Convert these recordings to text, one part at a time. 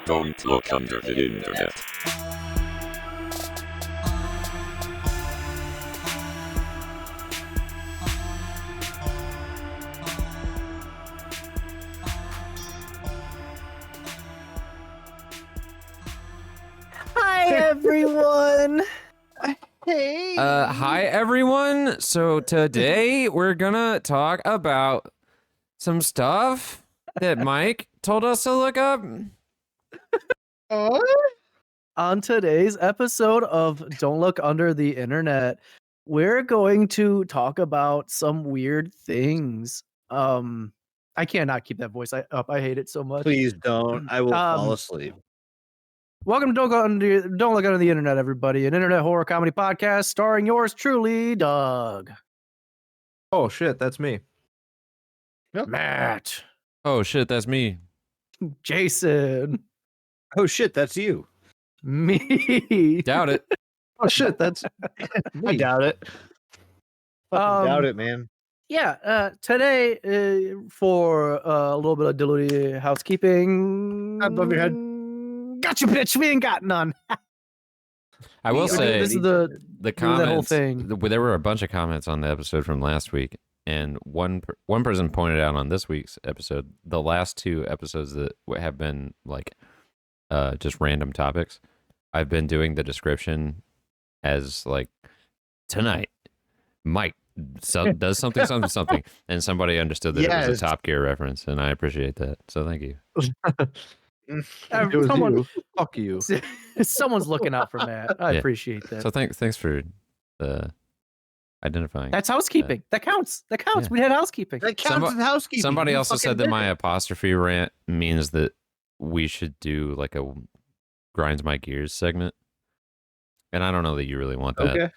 Don't look under the internet. Hi, everyone. Hey. Hi everyone. So today we're gonna talk about some stuff that Mike told us to look up. On today's episode of Don't Look Under the Internet, we're going to talk about some weird things. I cannot keep that voice up. I hate it so much. Please don't. I will fall asleep. Welcome to Don't Look Under the Internet, everybody, an internet horror comedy podcast starring yours truly, Doug. Oh shit, that's me. Matt. Oh shit, that's me. Jason. Oh shit, that's you. Me. Doubt it. Oh shit, that's I doubt it. Fucking doubt Um, it, man. Yeah, today, for a little bit of diluted housekeeping. Above your head. Gotcha, bitch. We ain't got none. I will say This is the comments. that whole thing. There were a bunch of comments on the episode from last week, and one person pointed out on this week's episode, the last two episodes that have been like just random topics. I've been doing the description as like tonight, Mike does something, and somebody understood that it was a Top Gear reference, and I appreciate that. So thank you. it was Someone- you. Fuck you. Someone's looking out for Matt. I Yeah. appreciate that. So thanks for identifying. That's housekeeping. That counts. That counts. Yeah. We had housekeeping. That counts as housekeeping. Somebody You also fucking said that did my it. apostrophe rant means that we should do like a grinds my gears segment, and I don't know that you really want that. Okay.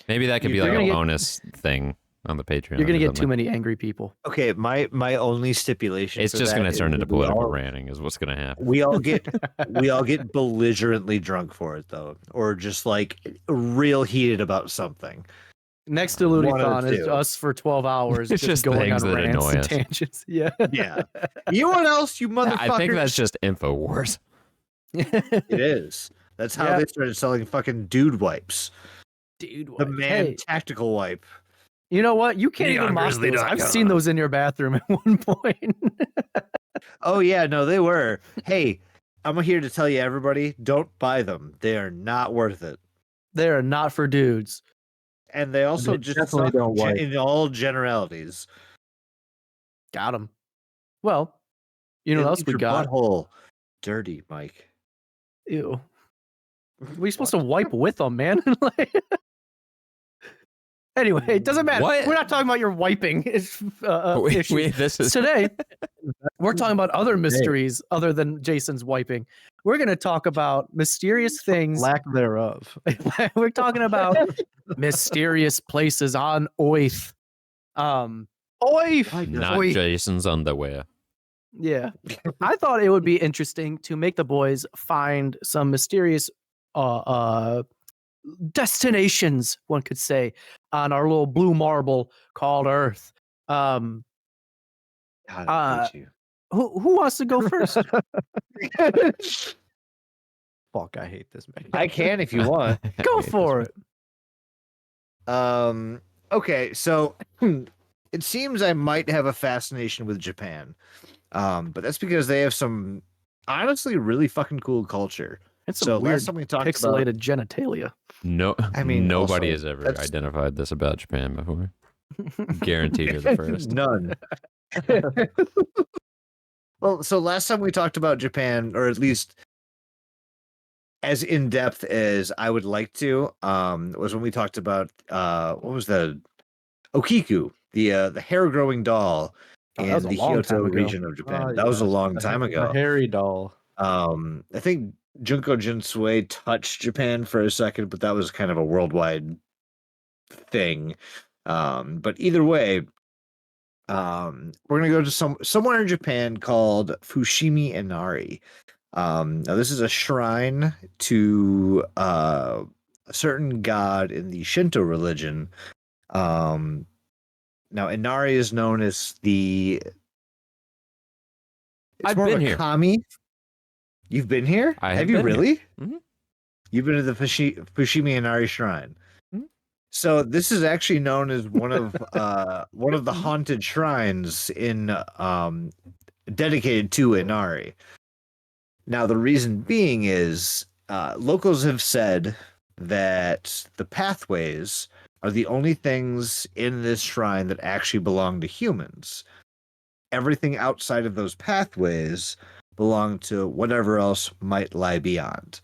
Maybe that could be You're like gonna a get- bonus thing on the Patreon. You're going to or get too something. many angry people. Okay, my only stipulation. It's for just that going to is turn into that we political all- ranting, is what's going to happen. We all get belligerently drunk for it though, or just like real heated about something. Next to One of Ludithon the is two. us for 12 hours It's just going things on that rants annoy and us. tangents. Yeah. Yeah. You know what else, you motherfuckers? I think that's just InfoWars. It is. That's how Yeah. they started selling fucking dude wipes. Dude, The what? man Hey, tactical wipe. you know what? You can't even mock those. I've seen those in your bathroom at one point. Oh yeah, no, they were. Hey, I'm here to tell you, everybody, don't buy them. They are not worth it. They are not for dudes. And they also They just definitely suck don't wipe. in all generalities. Got them. Well, you know They what else leave we your got? butthole dirty, Mike. Ew. We're supposed to wipe with them, man. Like- anyway, it doesn't matter. What? We're not talking about your wiping issues. This is Today, we're talking about other mysteries other than Jason's wiping. We're going to talk about mysterious things. Lack thereof. We're talking about mysterious places on Oath. Oif! not Oi. Jason's underwear. Yeah. I thought it would be interesting to make the boys find some mysterious destinations, one could say, on our little blue marble called Earth. God, I hate you. Who wants to go first? Fuck, I hate this man. I can if you want. Go for it. Okay, so it seems I might have a fascination with Japan. But that's because they have some honestly really fucking cool culture. It's some So weird last time we talked about pixelated genitalia. No, I mean, nobody also, has ever that's- identified this about Japan before. Guaranteed you're the first. None. Well, so last time we talked about Japan, or at least as in depth as I would like to, was when we talked about what was the Okiku, the hair growing doll Oh, that in was a the long Kyoto time ago. region of Japan. Oh, that was a yes. long The time ha- ago. The hairy doll. I think Junko Jinsui touched Japan for a second, but that was kind of a worldwide thing. But either way, We're gonna go to somewhere in Japan called Fushimi Inari. Now this is a shrine to a certain god in the Shinto religion. Now Inari is known as the. It's I've more been of a here. kami. You've been here? I Have have you been here. really? Mhm. You've been to the Fushimi Inari Shrine. Mhm. So this is actually known as one of the haunted shrines in dedicated to Inari. Now the reason being is locals have said that the pathways are the only things in this shrine that actually belong to humans. Everything outside of those pathways belong to whatever else might lie beyond.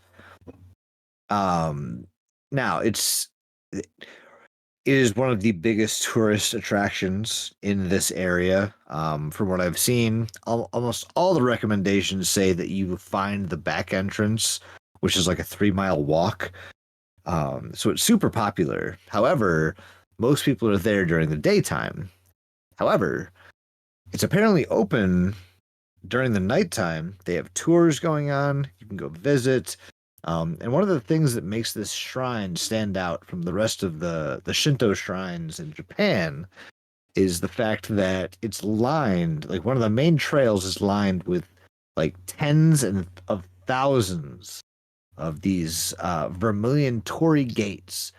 Now it is one of the biggest tourist attractions in this area. From what I've seen, almost all the recommendations say that you find the back entrance, which is like a 3-mile walk. So it's super popular. However, most people are there during the daytime. However, it's apparently open during the nighttime. They have tours going on. You can go visit. And one of the things that makes this shrine stand out from the rest of the Shinto shrines in Japan is the fact that it's lined, like one of the main trails is lined with like tens of thousands of these vermilion torii gates,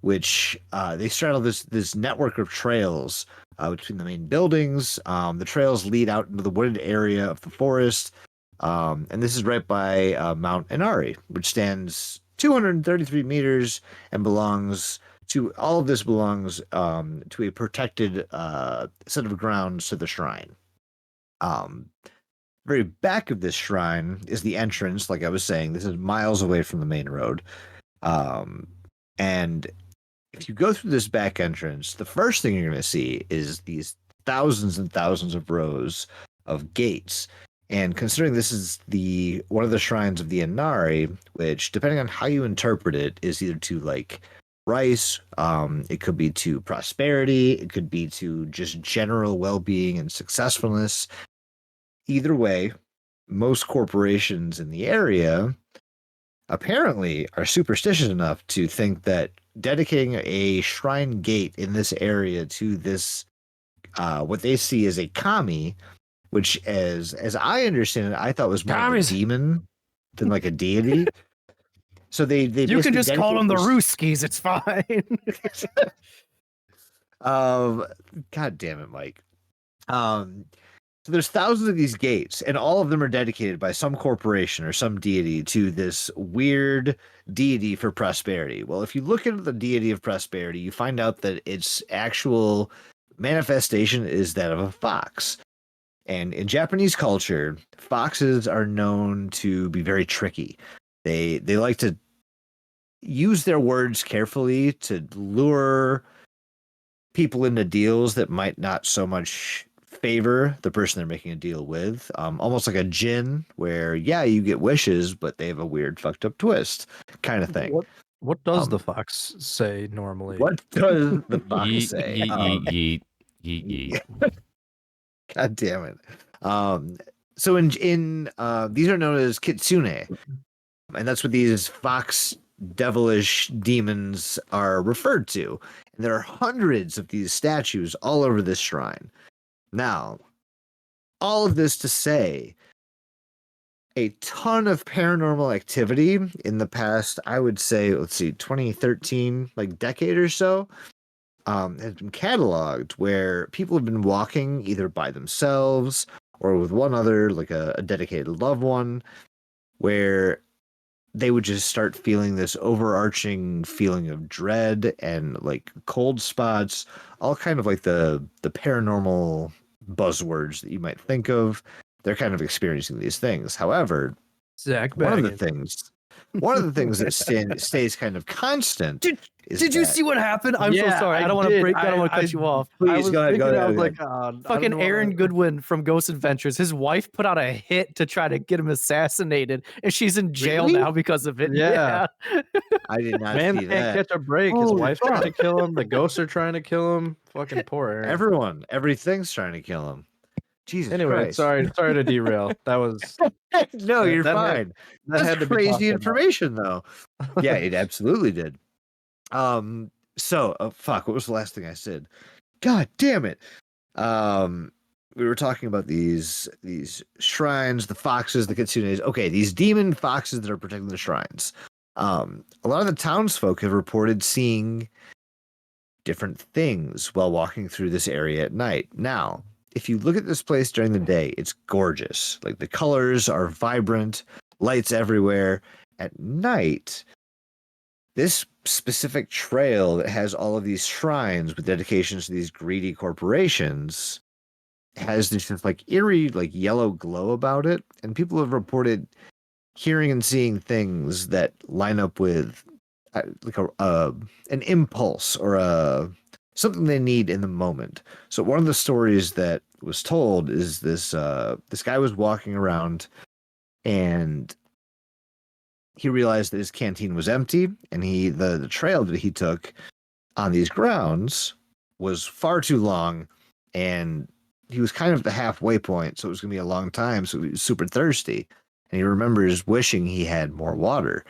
which they straddle this network of trails between the main buildings. The trails lead out into the wooded area of the forest, and this is right by Mount Inari, which stands 233 meters and belongs to all of this belongs to a protected set of grounds to the shrine. Very back of this shrine is the entrance. Like I was saying, this is miles away from the main road. And if you go through this back entrance, the first thing you're going to see is these thousands and thousands of rows of gates. And considering this is one of the shrines of the Inari, which, depending on how you interpret it, is either to like rice, it could be to prosperity, it could be to just general well-being and successfulness. Either way, most corporations in the area apparently are superstitious enough to think that dedicating a shrine gate in this area to this what they see as a kami, which as I understand it, I thought was more of a Kamis. demon than like a deity. So they You can basically just call them the dedicate Ruskies. It's fine. God damn it, Mike. So there's thousands of these gates, and all of them are dedicated by some corporation or some deity to this weird deity for prosperity. Well, if you look into the deity of prosperity, you find out that its actual manifestation is that of a fox. And in Japanese culture, foxes are known to be very tricky. They like to use their words carefully to lure people into deals that might not so much favor the person they're making a deal with. Almost like a djinn, where you get wishes, but they have a weird fucked up twist, kind of thing. What does Um, the fox say normally? What does the fox Yeet, say? yeet, yeet, yeet, yeet. God damn it. So in these are known as kitsune, and that's what these fox devilish demons are referred to. And there are hundreds of these statues all over this shrine. Now, all of this to say, a ton of paranormal activity in the past, I would say, 2013, like decade or so, has been cataloged where people have been walking either by themselves or with one other, like a dedicated loved one, where they would just start feeling this overarching feeling of dread and like cold spots, all kind of like the paranormal buzzwords that you might think of. They're kind of experiencing these things. However, Zach one of the Baggins. things One of the things that stays kind of constant. Did you see what happened? I'm so sorry. I don't want to break. I don't want to cut you off. I Please was go ahead. thinking, I was Go like, ahead. I don't Fucking Aaron wanna- Goodwin from Ghost Adventures. His wife put out a hit to try to get him assassinated, and she's in jail Really? now because of it. Yeah. I did not Man see can't that. catch a break. His Holy wife's trying to fuck. kill him. The ghosts are trying to kill him. Fucking poor Aaron. Everything's trying to kill him. Jesus Anyway, Christ. sorry to derail. That was No, you're that had- fine. that That's had to be crazy talked about. information, though. Yeah, it absolutely did. So fuck, what was the last thing I said? God damn it. We were talking about these shrines, the foxes, the kitsunes. Okay, these demon foxes that are protecting the shrines. A lot of the townsfolk have reported seeing different things while walking through this area at night. Now, if you look at this place during the day, it's gorgeous. Like the colors are vibrant, lights everywhere. At night, this specific trail that has all of these shrines with dedications to these greedy corporations has this just like eerie, like yellow glow about it. And people have reported hearing and seeing things that line up with like an impulse or something they need in the moment. So one of the stories that was told is this guy was walking around and he realized that his canteen was empty, and the trail that he took on these grounds was far too long, and he was kind of at the halfway point, so it was going to be a long time, so he was super thirsty, and he remembers wishing he had more water.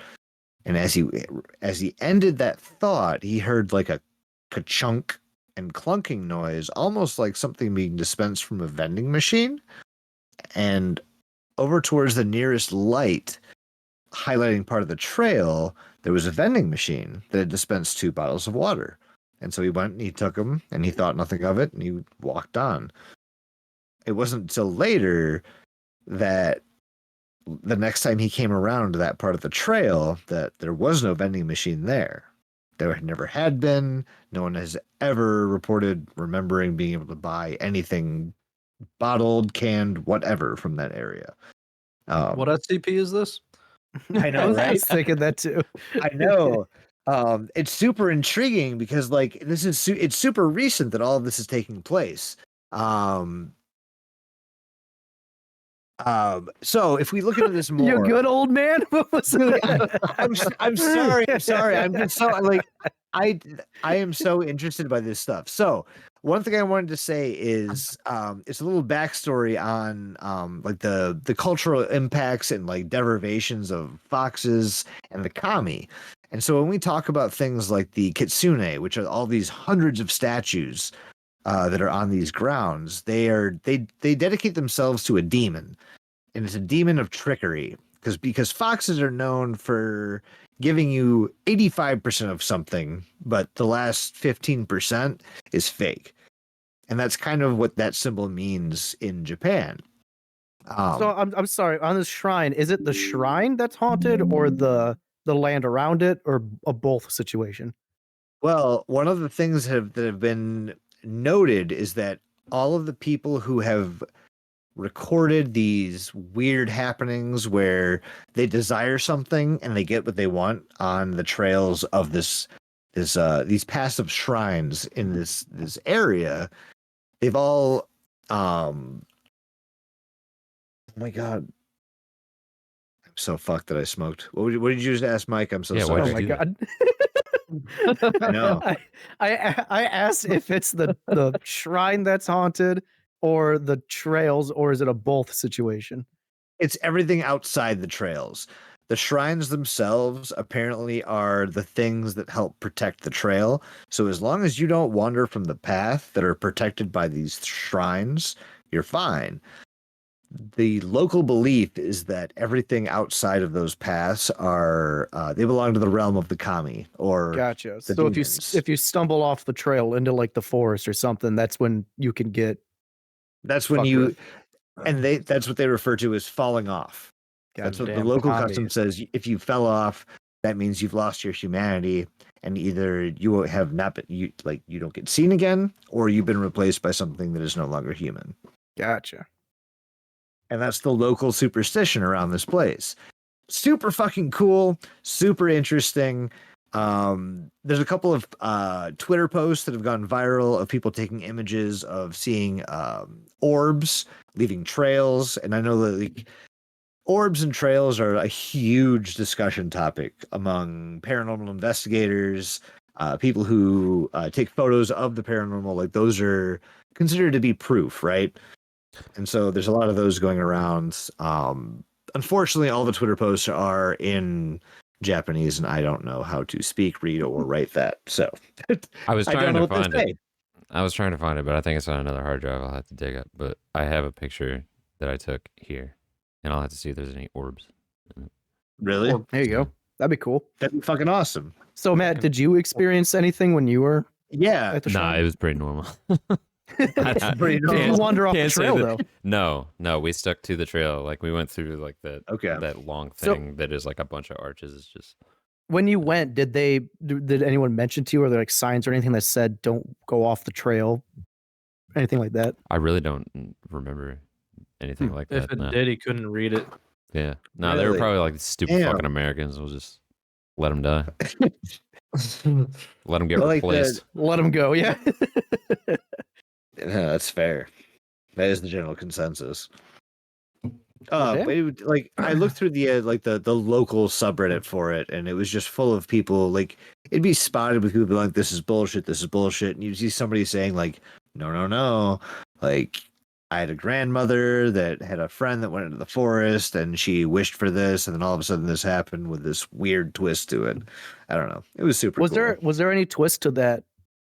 And as he ended that thought, he heard like a ka-chunk and clunking noise, almost like something being dispensed from a vending machine. And over towards the nearest light, highlighting part of the trail, there was a vending machine that had dispensed 2 bottles of water. And so he went and he took them and he thought nothing of it and he walked on. It wasn't until later that the next time he came around to that part of the trail that there was no vending machine there. There never had been. No one has ever reported remembering being able to buy anything bottled, canned, whatever from that area. What SCP is this? I know, I was right? thinking that too. I know. It's super intriguing because like this is it's super recent that all of this is taking place. So if we look into this more, You good old man? What was that? I'm sorry. I'm just so like I am so interested by this stuff. So one thing I wanted to say is it's a little backstory on like the cultural impacts and like derivations of foxes and the kami. And so when we talk about things like the kitsune, which are all these hundreds of statues that are on these grounds, they dedicate themselves to a demon, and it's a demon of trickery because foxes are known for giving you 85% of something, but the last 15% is fake. And that's kind of what that symbol means in Japan. So I'm sorry. On this shrine, is it the shrine that's haunted, or the land around it, or a both situation? Well, one of the things that have been noted is that all of the people who have recorded these weird happenings where they desire something and they get what they want on the trails of these passive shrines in this area, they've all oh my god, I'm so fucked that I smoked. What did you just ask, Mike? I'm so Yeah, sorry. what'd Oh you my do? god. I know. I asked if it's the shrine that's haunted or the trails, or is it a both situation? It's everything outside the trails. The shrines themselves apparently are the things that help protect the trail. So as long as you don't wander from the path that are protected by these shrines, you're fine. The local belief is that everything outside of those paths are they belong to the realm of the kami or Gotcha. the So demons. if you stumble off the trail into like the forest or something, that's when you can get That's when fucked you with. and that's what they refer to as falling off. That's what the Goddamn local commies. custom says. If you fell off, that means you've lost your humanity, and either you have not been you don't get seen again, or you've been replaced by something that is no longer human. Gotcha. And that's the local superstition around this place. super fucking cool, super interesting. There's a couple of Twitter posts that have gone viral of people taking images of seeing orbs leaving trails, and I know that like orbs and trails are a huge discussion topic among paranormal investigators, people who take photos of the paranormal. Like those are considered to be proof, right? And so there's a lot of those going around. Unfortunately, all the Twitter posts are in Japanese, and I don't know how to speak, read, or write that. So I was I trying don't know to what they find say. it. I was trying to find it, but I think it's on another hard drive. I'll have to dig up. But I have a picture that I took here, and I'll have to see if there's any orbs. Really? There you go. That'd be cool. That'd be fucking awesome. So, Matt, did you experience anything when you were Yeah. at the Nah, shrine? it was pretty normal. That's pretty Did you normal. wander off the Can't say trail, that- though? No, we stuck to the trail. Like we went through like that Okay. that long So- thing that is like a bunch of arches. It's just When you went, did anyone mention to you, or there like signs or anything that said "Don't go off the trail"? Anything like that? I really don't remember anything like If that. it No. did, he couldn't read it. Yeah, no, they were Really? probably like stupid Damn. fucking Americans. We'll just let them die. Let them get I like that. replaced. Let them go. Yeah. Yeah, that's fair. That is the general consensus. Yeah. But like I looked through the the local subreddit for it, and it was just full of people. Like it'd be spotted with people being like, "This is bullshit. This is bullshit," and you'd see somebody saying like, "No, no, no." Like I had a grandmother that had a friend that went into the forest, and she wished for this, and then all of a sudden this happened with this weird twist to it. I don't know. It was super. Was cool. there any twist to that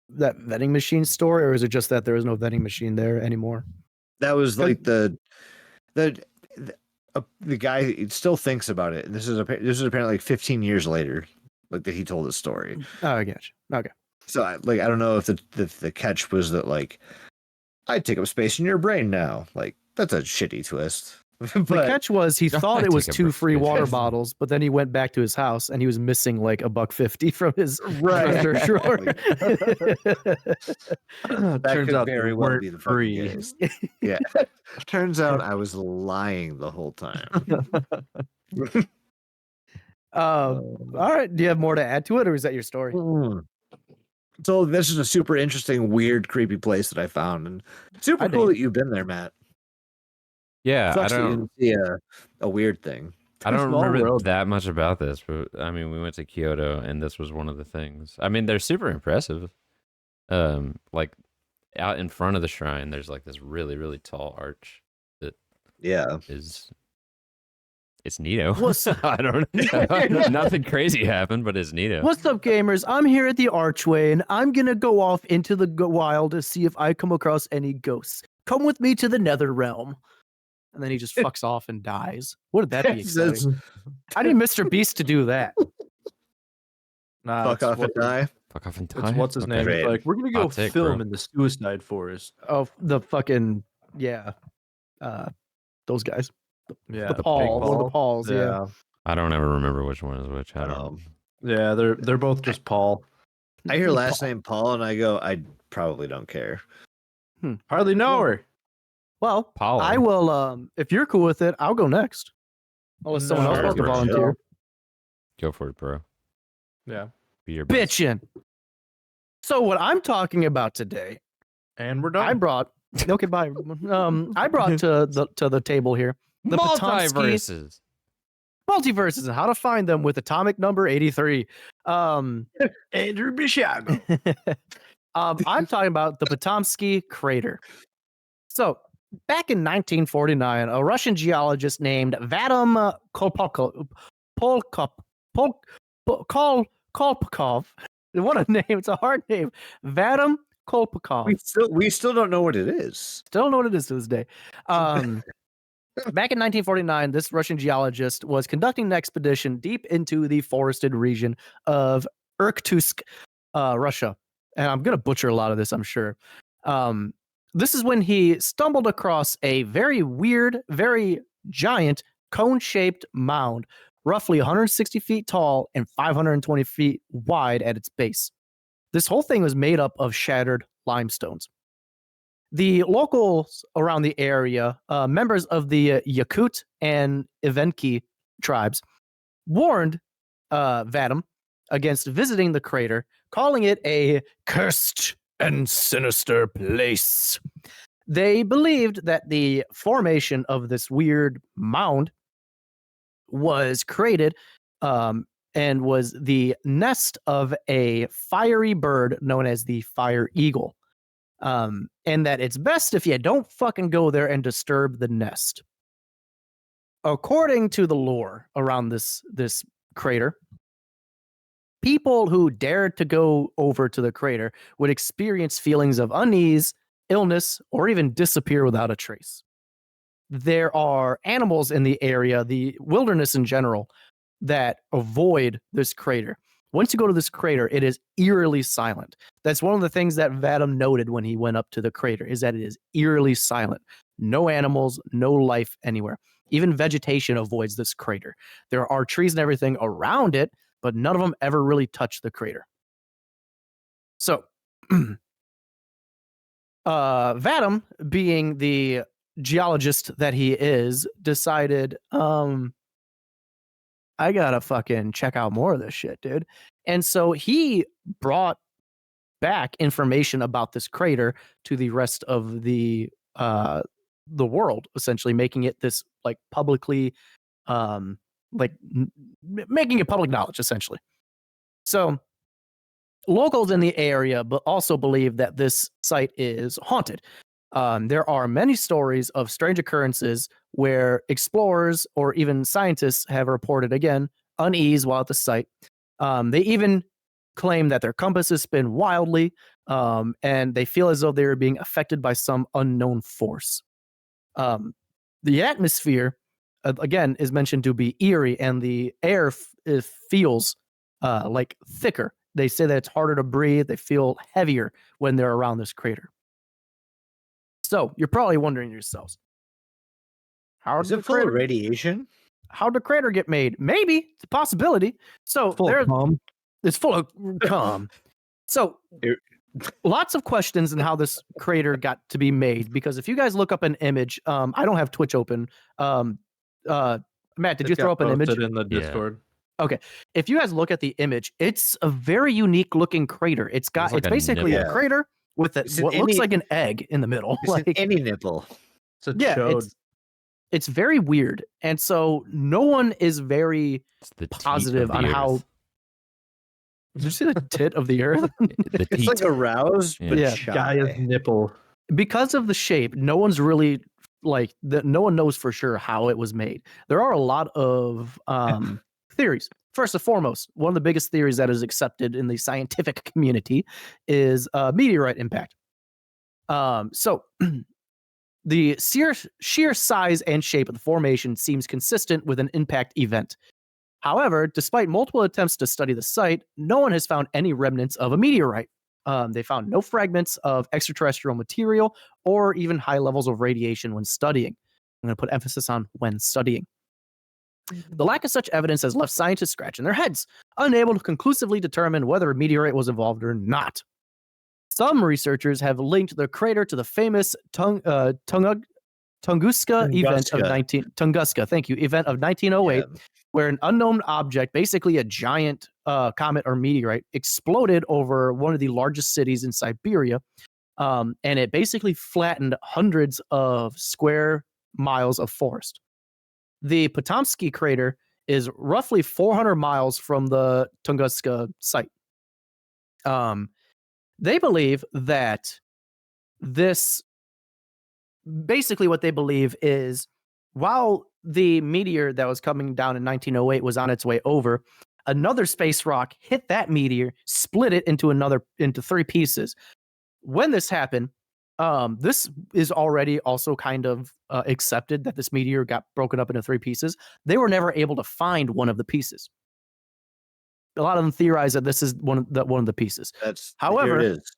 vending machine story, or is it just that there is no vending machine there anymore? That was like the guy still thinks about it. This is apparently like 15 years later, like that he told his story. Oh, I got you. Okay. So I don't know if the catch was that like I take up space in your brain now. Like that's a shitty twist. The But catch was he thought it was take a 2 break, free bitch. water bottles, but then he went back to his house and he was missing like $1.50 from his Right. dresser drawer. that Turns could out very they well weren't be the fucking free. case. Yeah. Turns out I was lying the whole time. All right. Do you have more to add to it, or is that your story? So this is a super interesting, weird, creepy place that I found, and super I cool dig. that you've been there, Matt. Yeah, I Sucks that you don't. didn't see a weird thing. I don't Small remember world. that much about this, but I mean, we went to Kyoto, and this was one of the things. I mean, they're super impressive. Like out in front of the shrine, there's like this really, really tall arch that Yeah. is. It's neato. What's- I don't. Nothing crazy happened, but it's neato. What's up, gamers? I'm here at the archway, and I'm gonna go off into the wild to see if I come across any ghosts. Come with me to the Nether Realm. And then he just fucks off and dies. Wouldn't that be That's- exciting? I need Mr. Beast to do that. Nah, Fuck it's off and die. Fuck off and It's die. what's his name? Great. It's like we're gonna go Hot take, film bro. in the suicide forest. Oh, the fucking yeah, those guys. Yeah, The big Paul, one of the Paul. Pauls. Yeah. I don't ever remember which one is which. I don't. Yeah, they're both just Paul. I hear last name Paul, and I go, I probably don't care. Hardly know her. Well, Paul. I will. If you're cool with it, I'll go next. Unless someone else Sure, wants to bro. volunteer. Go for it, bro. Yeah, Be your best. Bitchin'. So what I'm talking about today, and we're done. I brought. Okay, bye. I brought to the table here the Potomski Multiverses. multiverses and how to find them with atomic number 83. Andrew Bishago. I'm talking about the Potomski crater. So, back in 1949, a Russian geologist named Vadim Kolpakov. What a name! It's a hard name. Vadim Kolpakov. We still don't know what it is. Still don't know what it is to this day. Back in 1949, this Russian geologist was conducting an expedition deep into the forested region of Irkutsk, Russia. And I'm going to butcher a lot of this, I'm sure. This is when he stumbled across a very weird, very giant cone-shaped mound, roughly 160 feet tall and 520 feet wide at its base. This whole thing was made up of shattered limestones. The locals around the area, members of the Yakut and Evenki tribes, warned Vadim against visiting the crater, calling it a cursed and sinister place. They believed that the formation of this weird mound was created and was the nest of a fiery bird known as the fire eagle. And that it's best if you don't fucking go there and disturb the nest. According to the lore around this crater, people who dared to go over to the crater would experience feelings of unease, illness, or even disappear without a trace. There are animals in the area, the wilderness in general, that avoid this crater. Once you go to this crater, it is eerily silent. That's one of the things that Vadim noted when he went up to the crater, is that it is eerily silent. No animals, no life anywhere. Even vegetation avoids this crater. There are trees and everything around it, but none of them ever really touch the crater. So, Vadim, being the geologist that he is, decided, I gotta fucking check out more of this shit, dude. And so he brought back information about this crater to the rest of the world, essentially making it this like publicly, making it public knowledge, essentially. So locals in the area but also believe that this site is haunted. There are many stories of strange occurrences where explorers or even scientists have reported, again, unease while at the site. They even claim that their compasses spin wildly, and they feel as though they are being affected by some unknown force. The atmosphere, again, is mentioned to be eerie, and the air feels like thicker. They say that it's harder to breathe. They feel heavier when they're around this crater. So you're probably wondering yourselves, how is it full of radiation? How did the crater get made? Maybe it's a possibility. So it's full of cum. So lots of questions on how this crater got to be made. Because if you guys look up an image, I don't have Twitch open. Matt, did you throw up an image in the Discord? Okay. If you guys look at the image, it's a very unique looking crater. It's basically a crater with what looks like an egg in the middle. It's like any nipple. It's a chode. It's very weird. And so no one is very positive on how. Did you see the tit of the earth? It's like aroused, but Gaia's nipple. Because of the shape, no one's really no one knows for sure how it was made. There are a lot of theories. First and foremost, one of the biggest theories that is accepted in the scientific community is meteorite impact. So the sheer size and shape of the formation seems consistent with an impact event. However, despite multiple attempts to study the site, no one has found any remnants of a meteorite. They found no fragments of extraterrestrial material or even high levels of radiation when studying. I'm going to put emphasis on when studying. The lack of such evidence has left scientists scratching their heads, unable to conclusively determine whether a meteorite was involved or not. Some researchers have linked the crater to the famous Tunguska event of 1908, where an unknown object, basically a giant comet or meteorite, exploded over one of the largest cities in Siberia, and it basically flattened hundreds of square miles of forest. The Potomsky crater is roughly 400 miles from the Tunguska site. They believe that this, basically what they believe is, while the meteor that was coming down in 1908 was on its way over, another space rock hit that meteor, split it into three pieces. When this happened, this is already also kind of accepted that this meteor got broken up into three pieces. They were never able to find one of the pieces. A lot of them theorize that this is one of the pieces. However, here it is.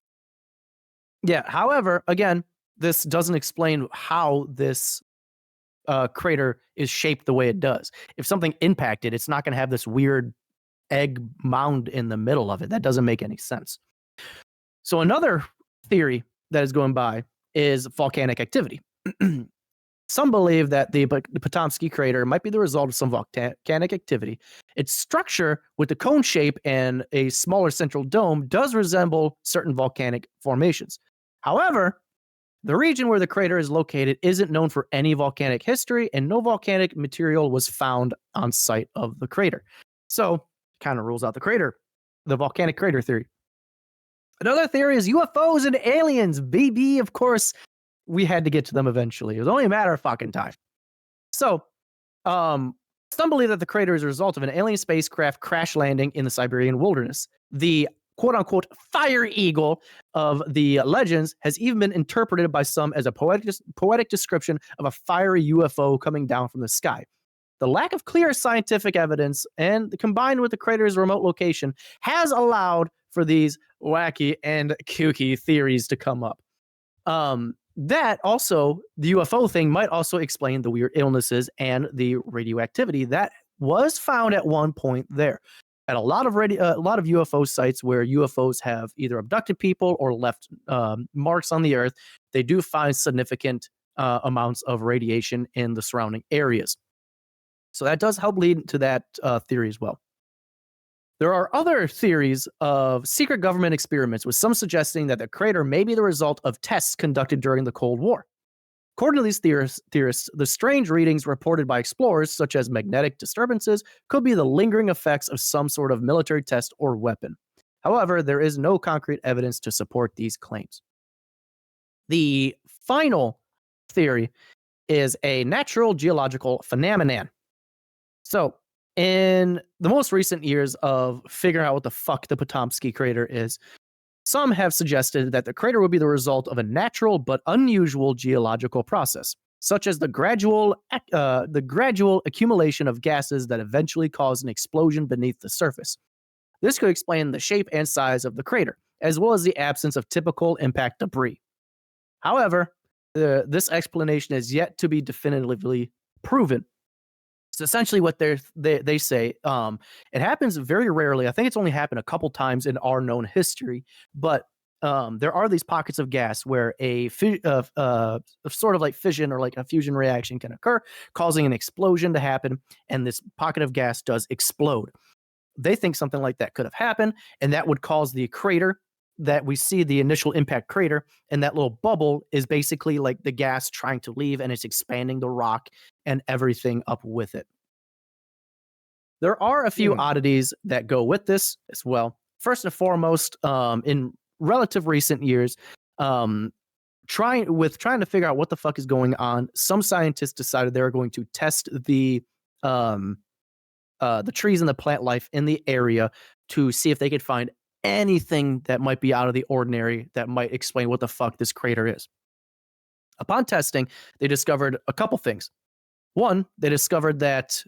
Yeah. However, again, this doesn't explain how this crater is shaped the way it does. If something impacted, it's not going to have this weird egg mound in the middle of it. That doesn't make any sense. So another theory that is going by is volcanic activity. Some believe that the Potomsky crater might be the result of some volcanic activity. Its structure, with the cone shape and a smaller central dome, does resemble certain volcanic formations. However, the region where the crater is located isn't known for any volcanic history, and no volcanic material was found on site of the crater. So, kind of rules out the volcanic crater theory. Another theory is UFOs and aliens. Baby, of course, we had to get to them eventually. It was only a matter of fucking time. So, some believe that the crater is a result of an alien spacecraft crash landing in the Siberian wilderness. The quote-unquote fire eagle of the legends has even been interpreted by some as a poetic description of a fiery UFO coming down from the sky. The lack of clear scientific evidence, and combined with the crater's remote location, has allowed for these wacky and kooky theories to come up. That also, the UFO thing might also explain the weird illnesses and the radioactivity that was found at one point there. At a lot of UFO sites where UFOs have either abducted people or left marks on the earth, they do find significant amounts of radiation in the surrounding areas. So that does help lead to that theory as well. There are other theories of secret government experiments, with some suggesting that the crater may be the result of tests conducted during the Cold War. According to these theorists, the strange readings reported by explorers, such as magnetic disturbances, could be the lingering effects of some sort of military test or weapon. However, there is no concrete evidence to support these claims. The final theory is a natural geological phenomenon. So, in the most recent years of figuring out what the fuck the Potomsky crater is, some have suggested that the crater would be the result of a natural but unusual geological process, such as the gradual accumulation of gases that eventually cause an explosion beneath the surface. This could explain the shape and size of the crater, as well as the absence of typical impact debris. However, this explanation is yet to be definitively proven. So essentially what they say, it happens very rarely. I think it's only happened a couple times in our known history, but there are these pockets of gas where a sort of like fission or like a fusion reaction can occur, causing an explosion to happen, and this pocket of gas does explode. They think something like that could have happened, and that would cause the crater that we see, the initial impact crater, and that little bubble is basically like the gas trying to leave, and it's expanding the rock and everything up with it. There are a few oddities that go with this as well. First and foremost, in relative recent years, trying to figure out what the fuck is going on, some scientists decided they were going to test the trees and the plant life in the area to see if they could find anything that might be out of the ordinary that might explain what the fuck this crater is. Upon testing, they discovered a couple things. One, they discovered that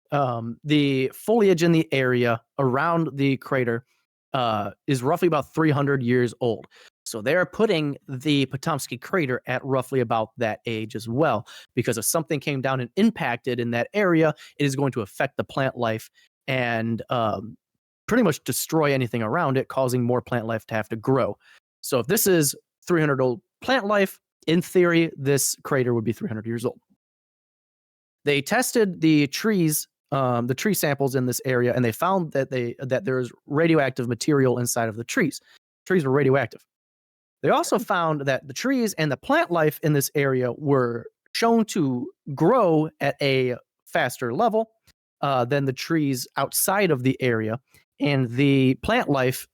the foliage in the area around the crater is roughly about 300 years old. So they're putting the Potomsky crater at roughly about that age as well, because if something came down and impacted in that area, it is going to affect the plant life and pretty much destroy anything around it, causing more plant life to have to grow. So if this is 300-old plant life, in theory, this crater would be 300 years old. They tested the trees, the tree samples in this area, and they found that there is radioactive material inside of the trees. Trees were radioactive. They also found that the trees and the plant life in this area were shown to grow at a faster level than the trees outside of the area, and the plant life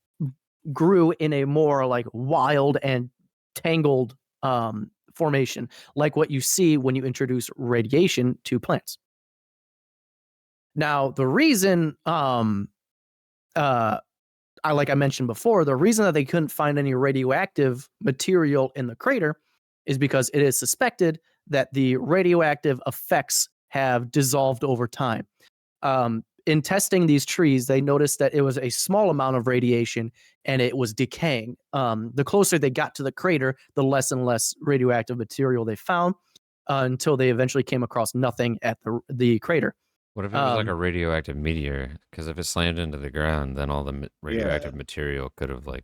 grew in a more like wild and tangled formation, like what you see when you introduce radiation to plants. Now, the reason, like I mentioned before, the reason that they couldn't find any radioactive material in the crater is because it is suspected that the radioactive effects have dissolved over time. In testing these trees, they noticed that it was a small amount of radiation and it was decaying. The closer they got to the crater, the less and less radioactive material they found until they eventually came across nothing at the crater. What if it was like a radioactive meteor? Because if it slammed into the ground, then all the radioactive material could have like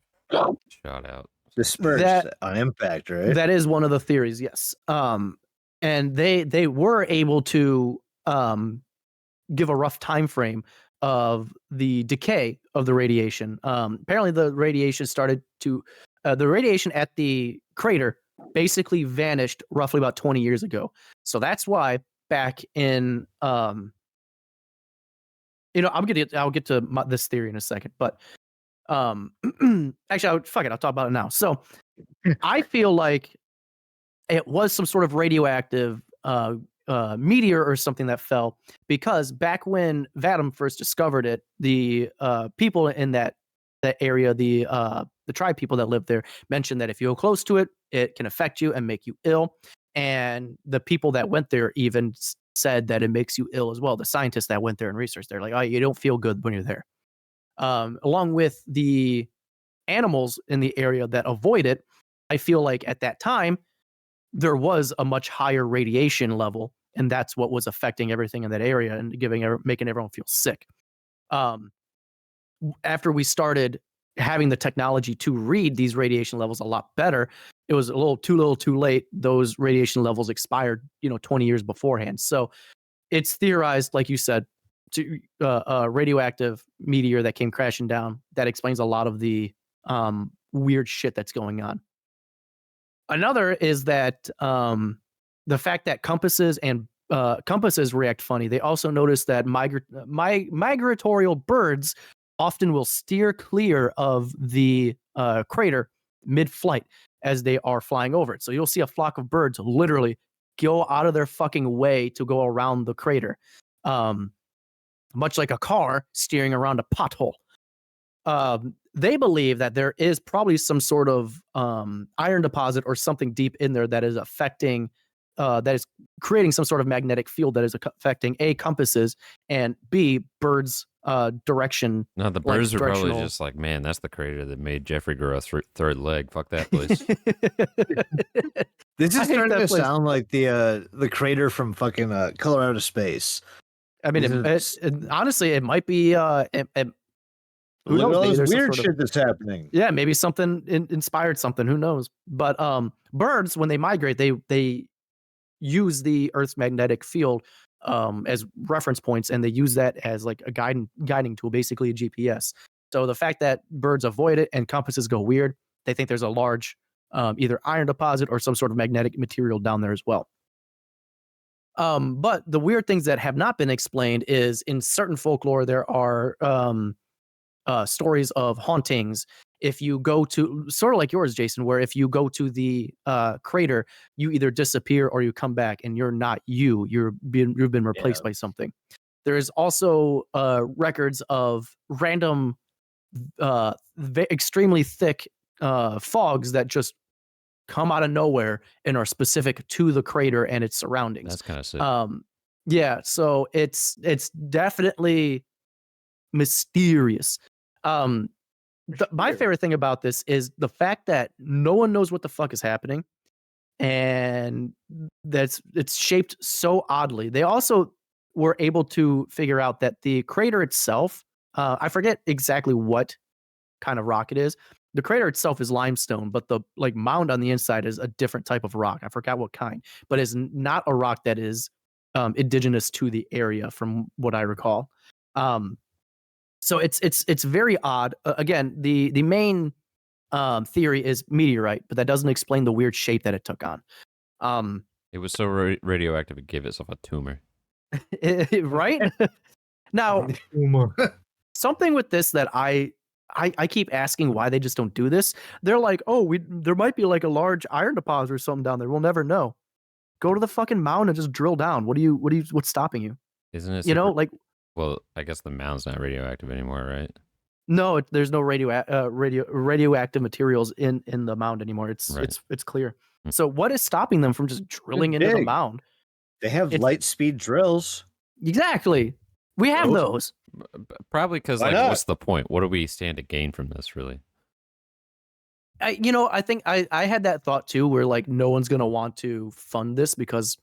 shot out. Dispersed on impact, right? That is one of the theories, yes. and they were able to give a rough time frame of the decay of the radiation. Apparently, the radiation at the crater basically vanished roughly about 20 years ago. So that's why back in I'll get to this theory in a second, but actually, I'll talk about it now. So I feel like it was some sort of radioactive meteor or something that fell, because back when Vadim first discovered it, the people in that area, the tribe people that live there, mentioned that if you go close to it, it can affect you and make you ill. And the people that went there even said that it makes you ill as well. The scientists that went there and researched, they're like, oh, you don't feel good when you're there. Along with the animals in the area that avoid it, I feel like at that time there was a much higher radiation level, and that's what was affecting everything in that area and making everyone feel sick. After we started having the technology to read these radiation levels a lot better, it was a little too late. Those radiation levels expired, 20 years beforehand. So it's theorized, like you said, to a radioactive meteor that came crashing down. That explains a lot of the weird shit that's going on. Another is that the fact that compasses react funny. They also notice that migratory birds often will steer clear of the crater mid-flight as they are flying over it. So you'll see a flock of birds literally go out of their fucking way to go around the crater, much like a car steering around a pothole. They believe that there is probably some sort of iron deposit or something deep in there that is affecting, that is creating some sort of magnetic field that is affecting A, compasses, and B, birds' direction. No, the birds are probably just like, man, that's the crater that made Jeffrey grow a third leg. Fuck that place. This is starting to sound like the crater from fucking Color Out of Space. I mean, honestly, it might be. Who knows? All this weird shit that's happening. Yeah, maybe something inspired something. Who knows? But birds, when they migrate, they use the Earth's magnetic field as reference points, and they use that as like a guiding tool, basically a GPS. So the fact that birds avoid it and compasses go weird, they think there's a large either iron deposit or some sort of magnetic material down there as well. But the weird things that have not been explained is, in certain folklore, there are stories of hauntings. If you go to, sort of like yours, Jason, where if you go to the crater, you either disappear or you come back, and you're not you. You've been replaced by something. There is also records of random, extremely thick fogs that just come out of nowhere and are specific to the crater and its surroundings. That's kind of sick. Yeah, so it's definitely mysterious. My favorite thing about this is the fact that no one knows what the fuck is happening, and it's shaped so oddly. They also were able to figure out that the crater itself, I forget exactly what kind of rock it is. The crater itself is limestone, but the mound on the inside is a different type of rock. I forgot what kind, but it's not a rock that is indigenous to the area, from what I recall. So it's very odd. Again, the main theory is meteorite, but that doesn't explain the weird shape that it took on. It was so radioactive it gave itself a tumor. Right? Now, something with this that I keep asking why they just don't do this. They're like, oh, there might be like a large iron deposit or something down there. We'll never know. Go to the fucking mound and just drill down. What's stopping you? Isn't it? Well, I guess the mound's not radioactive anymore, right? No, there's no radioactive materials in the mound anymore. It's clear. So what is stopping them from just drilling into the mound? They have light speed drills. Exactly. We have those. Probably because, what's the point? What do we stand to gain from this, really? I think I had that thought too, where no one's going to want to fund this because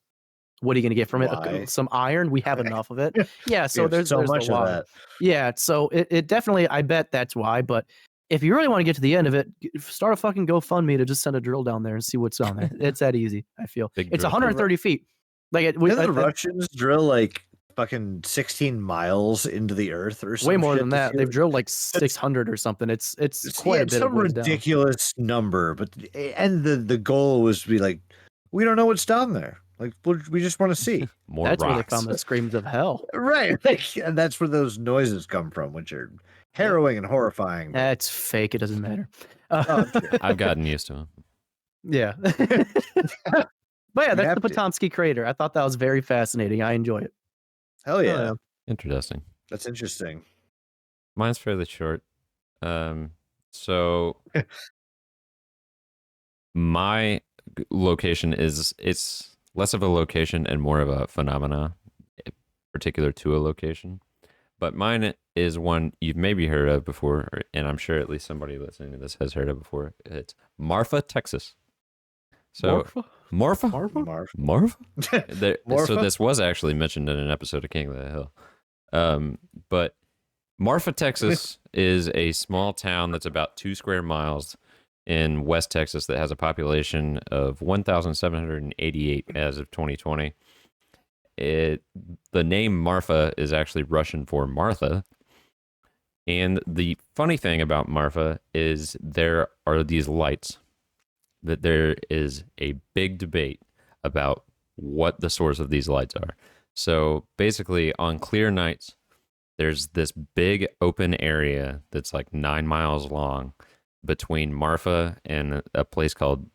what are you going to get from it? Some iron? We have enough of it. Yeah, so there's so much of that. Yeah, so it definitely, I bet that's why. But if you really want to get to the end of it, start a fucking GoFundMe to just send a drill down there and see what's down there. It's that easy. I feel Big it's drill. 130 feet. Like Didn't the Russians drill like fucking 16 miles into the earth or something? way more than that. They've drilled like 600 or something. It's quite a bit of some ways down. ridiculous number, but and the goal was to be like, we don't know what's down there. Like we just want to see. More That's where they rocks. found the screams of hell. Right. Like, and that's where those noises come from, which are harrowing and horrifying. That's fake. It doesn't matter. Oh, true. I've gotten used to them. Yeah. But yeah, that's have the to. Potomsky crater. I thought that was very fascinating. I enjoy it. Hell yeah. yeah. Interesting. That's interesting. Mine's fairly short. So my location it's less of a location and more of a phenomena particular to a location. But mine is one you've maybe heard of before, and I'm sure at least somebody listening to this has heard of before. It's Marfa, Texas. So Marfa? Marv. So this was actually mentioned in an episode of King of the Hill. But Marfa, Texas is a small town that's about 2 square miles in West Texas that has a population of 1,788 as of 2020. The name Marfa is actually Russian for Martha. And the funny thing about Marfa is there are these lights that there is a big debate about what the source of these lights are. So basically on clear nights, there's this big open area that's like 9 miles long between Marfa and a place called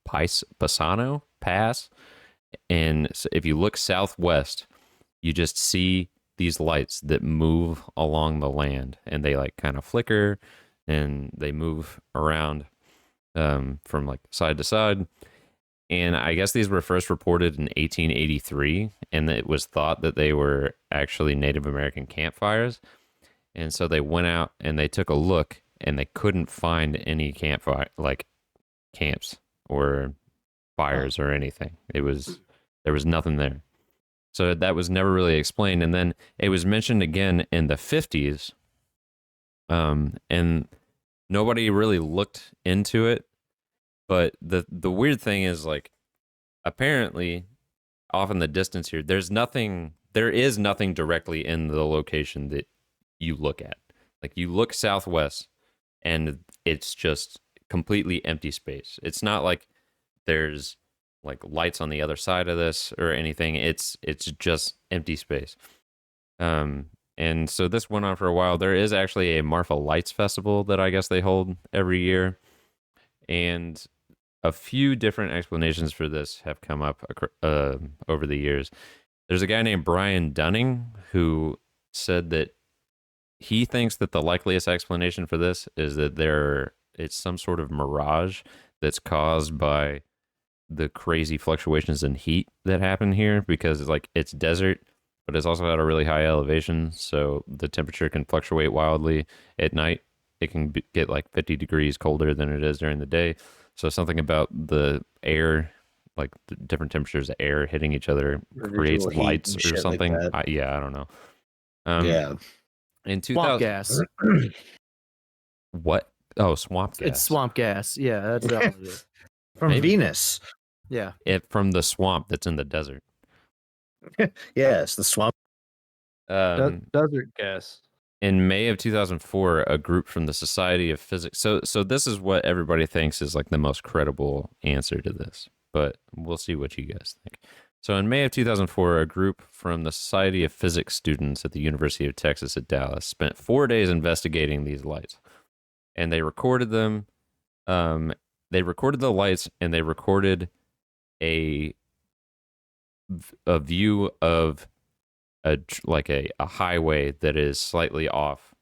Paisano Pass. And so if you look southwest, you just see these lights that move along the land, and they like kind of flicker and they move around from like side to side. And I guess these were first reported in 1883, and it was thought that they were actually Native American campfires. And so they went out and they took a look, and they couldn't find any campfire, like camps or fires or anything. There was nothing there. So that was never really explained. And then it was mentioned again in the 50s, and nobody really looked into it. But the weird thing is, like, apparently off in the distance here, there is nothing directly in the location that you look at. Like, you look southwest and it's just completely empty space. It's not like there's like lights on the other side of this or anything. It's just empty space. And so this went on for a while. There is actually a Marfa Lights Festival that I guess they hold every year. And a few different explanations for this have come up over the years. There's a guy named Brian Dunning who said that he thinks that the likeliest explanation for this is that it's some sort of mirage that's caused by the crazy fluctuations in heat that happen here, because it's desert, but it's also at a really high elevation, so the temperature can fluctuate wildly. At night, it can get like 50 degrees colder than it is during the day. So something about the air, like the different temperatures of air hitting each other, creates lights or something. Like I don't know. Yeah. In 2000, Swamp gas. What? Oh, swamp gas. It's swamp gas. Yeah, that's what it is. From Maybe. Venus. Yeah. From the swamp that's in the desert. Yes, the swamp. Desert gas. In May of 2004, a group from the Society of Physics. So this is what everybody thinks is like the most credible answer to this, but we'll see what you guys think. So in May of 2004, a group from the Society of Physics students at the University of Texas at Dallas spent 4 days investigating these lights, and they recorded them. They recorded the lights, and they recorded a view of a highway that is slightly off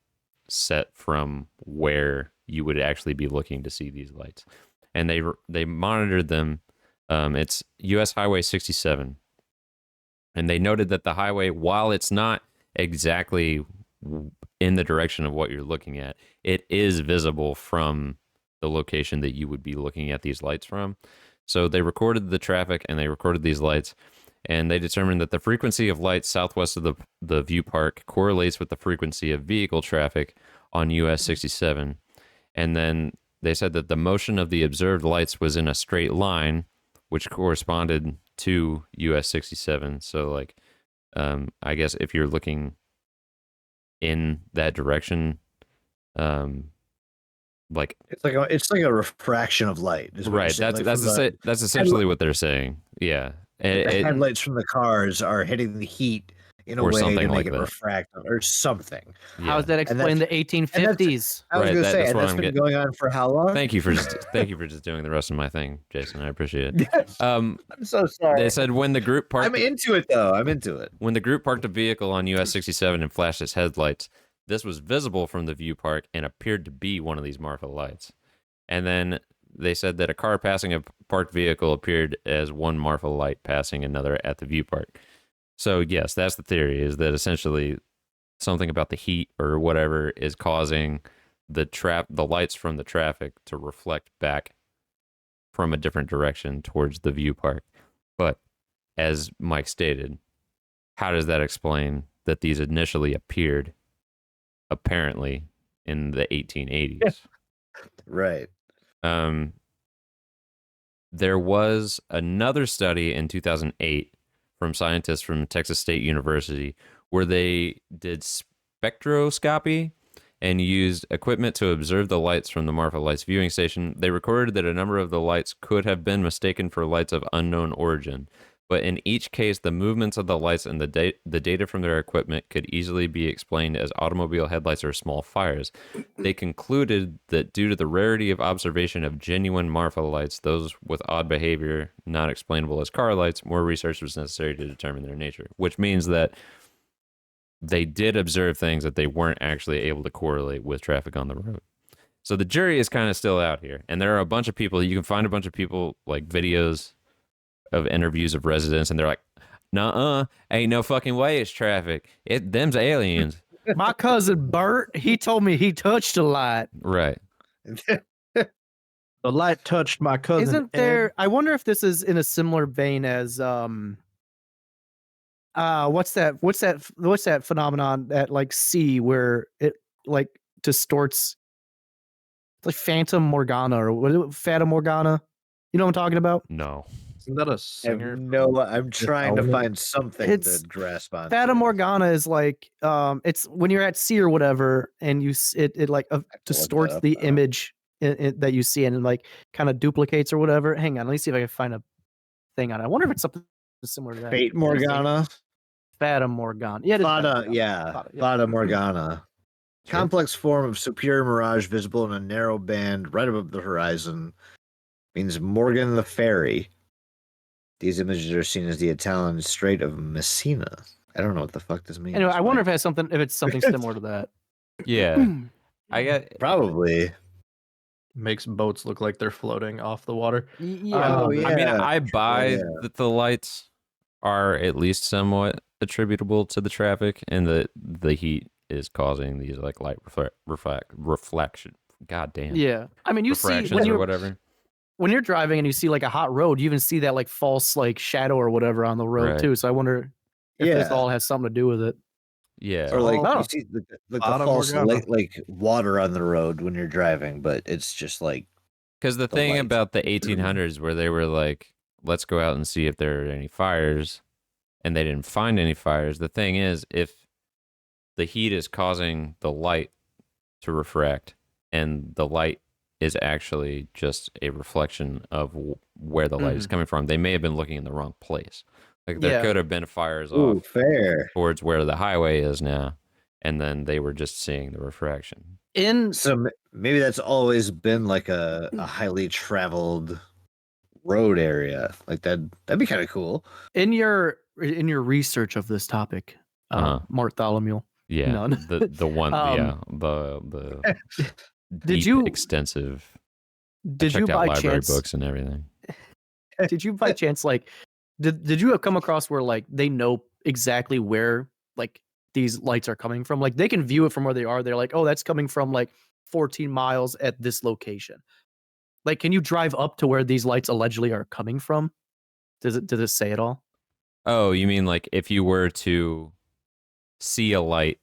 set from where you would actually be looking to see these lights. And they monitored them. It's US Highway 67. And they noted that the highway, while it's not exactly in the direction of what you're looking at, it is visible from the location that you would be looking at these lights from. So they recorded the traffic and they recorded these lights, and they determined that the frequency of lights southwest of the view park correlates with the frequency of vehicle traffic on US 67. And then they said that the motion of the observed lights was in a straight line, which corresponded to US 67. So, like, I guess if you're looking in that direction, like it's like a refraction of light. Is what you're right. saying. That's essentially what they're saying. Yeah, The headlights from the cars are hitting the heat in a Or way something to like make it that. refract or something. How does that explain the 1850s? I was Right, going to that's say, and what that's I'm been getting- going on for how long? Thank you for just doing the rest of my thing, Jason. I appreciate it. Yes. Um, I'm so sorry. they said when the group parked. I'm into it though. I'm into it. When the group parked a vehicle on US 67 and flashed its headlights, this was visible from the view park and appeared to be one of these Marfa lights. And then they said that a car passing a parked vehicle appeared as one Marfa light passing another at the view park. So yes, that's the theory, is that essentially something about the heat or whatever is causing the lights from the traffic to reflect back from a different direction towards the view park. But as Mike stated, how does that explain that these initially appeared apparently in the 1880s? Right. There was another study in 2008 from scientists from Texas State University where they did spectroscopy and used equipment to observe the lights from the Marfa Lights viewing station. They recorded that a number of the lights could have been mistaken for lights of unknown origin, but in each case, the movements of the lights and the data from their equipment could easily be explained as automobile headlights or small fires. They concluded that due to the rarity of observation of genuine Marfa lights, those with odd behavior not explainable as car lights, more research was necessary to determine their nature, which means that they did observe things that they weren't actually able to correlate with traffic on the road. So the jury is kind of still out here. And there are a bunch of people, you can find a bunch of people, like videos of interviews of residents, and they're like, nuh-uh, ain't no fucking way it's traffic. Them's aliens. My cousin Bert, he told me he touched a light. Right. The light touched my cousin. Isn't there? I wonder if this is in a similar vein as what's that phenomenon at like sea where it like distorts, like Phantom Morgana or what is it, Fata Morgana? You know what I'm talking about? No. Isn't that a I have singer? I'm trying to find something It's to grasp on. Fata Morgana is like it's when you're at sea or whatever, and it like distorts up the now. image that you see, and it like kind of duplicates or whatever. Hang on, let me see if I can find a thing on it. I wonder if it's something similar to that. Fate Morgana. Fata Morgana. Yeah, it is Fata Fata, Morgana. yeah. Fata, yeah. Fata Morgana. Sure. Complex form of superior mirage visible in a narrow band right above the horizon. Means Morgan the Ferry. These images are seen as the Italian Strait of Messina. I don't know what the fuck this means. Anyway, I wonder if it's something similar to that. Yeah. I got Probably. Makes boats look like they're floating off the water. Yeah. Oh, yeah. I mean, I buy yeah. that the lights are at least somewhat attributable to the traffic, and the heat is causing these like light reflection. God damn. Yeah. I mean, you see Refractions or whatever. when you're driving and you see like a hot road, you even see that like false like shadow or whatever on the road Right. too. So I wonder if this Yeah. all has something to do with it. Yeah. Or like Oh. you see the Fata false Morgana. like water on the road when you're driving, but it's just like Because the the thing lights. about the 1800s where they were like, let's go out and see if there are any fires, and they didn't find any fires. The thing is, if the heat is causing the light to refract, and the light is actually just a reflection of where the light is coming from, they may have been looking in the wrong place. Like there Yeah. could have been fires ooh, off fair. towards where the highway is now, and then they were just seeing the refraction. In So maybe that's always been like a highly traveled road area. Like that'd be kind of cool. in your research of this topic, Bartholomew. Yeah, No. the one, the Did deep, you- extensive. Did checked you out by library chance books and everything. did you by chance like did you have come across where like they know exactly where like these lights are coming from? Like they can view it from where they are. They're like, oh, that's coming from like 14 miles at this location. Like, can you drive up to where these lights allegedly are coming from? Does it say it all? Oh, you mean like if you were to see a light,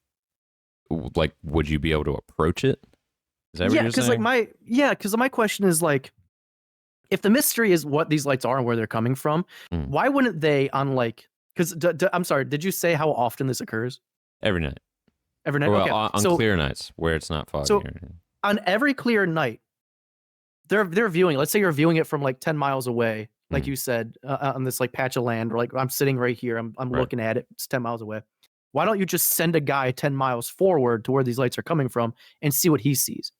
like would you be able to approach it? Is that what Yeah, you're because saying? because my question is like, if the mystery is what these lights are and where they're coming from, Mm. why wouldn't they on like? Because I'm sorry, did you say how often this occurs? Every night. Every night. Or, well, Okay, on so clear nights where it's not foggy. so- on every clear night, they're viewing. Let's say you're viewing it from like 10 miles away, like Mhm. you said, on this like patch of land, or like I'm sitting right here, I'm Right. looking at it. It's 10 miles away. Why don't you just send a guy 10 miles forward to where these lights are coming from and see what he sees?